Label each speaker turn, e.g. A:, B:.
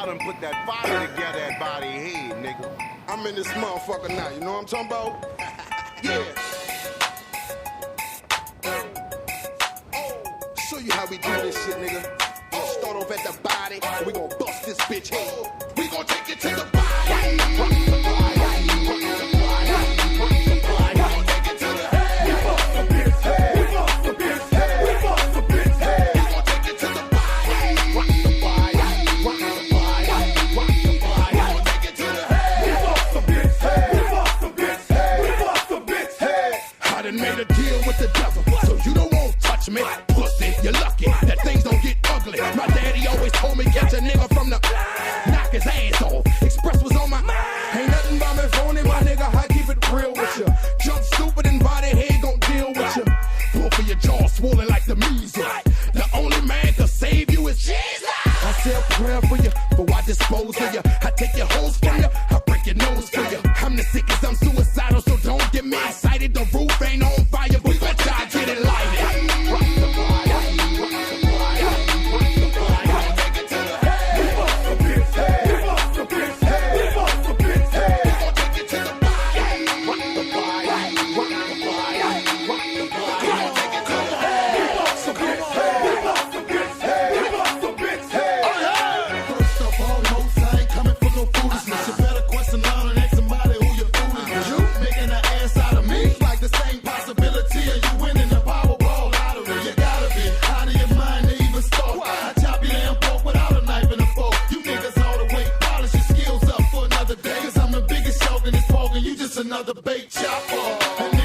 A: done put that body together, that body head, nigga.
B: I'm in this motherfucker now, you know what I'm talking about? Yeah. Show you how we do this shit, nigga. We'll start off at the body, and we gon' bust this bitch head. We gon' take it to the body. Rock the body, rock the body, rock the body. We gon' take it to the head. We bust the bitch head. We bust the bitch head. We bust the bitch head. We gon' take it to the body. Rock the body, rock the body, rock the body. We gon' take it to the head. We bust the bitch head. We bust the bitch head. We bust the bitch head. I done made a deal with the devil, so you don't want to touch me. Pussy, you're lucky that things don't get ugly. My daddy always told me catch a nigga from the knock his ass off. Express was on my ain't nothing but me phony, my nigga. I keep it real with you. Jump stupid and body head gon' deal with you. Both of your jaws swollen like the measles. The only man to save you is Jesus. I say a prayer for you, but I dispose of you. I take your hoes from you, I break your nose for you. I'm the sickest, I'm suicidal, so don't get me excited. The roof ain't on fire, but let y'all get it lighted. Rock the body, rock the body, rock the body. Take it to the head. We bust the bitch head. We bust the bitch head. We bust the bitch head. We gon' take it to the body. Rock the body, rock the body, rock the body. We gon' take it to the head. We bust the bitch head. We bust the bitch head. We bust the bitch head. First of all, most I ain't coming from no foolishness. You better question out and ask somebody who you're fooling. You making an ass out of me, like the same possibility of you winning the Powerball lottery. You gotta be out of your mind to even start. I chop your damn pork without a knife and a fork. You niggas all the way polish your skills up for another day. Cause I'm the biggest shark in this park and you just another bait chopper. And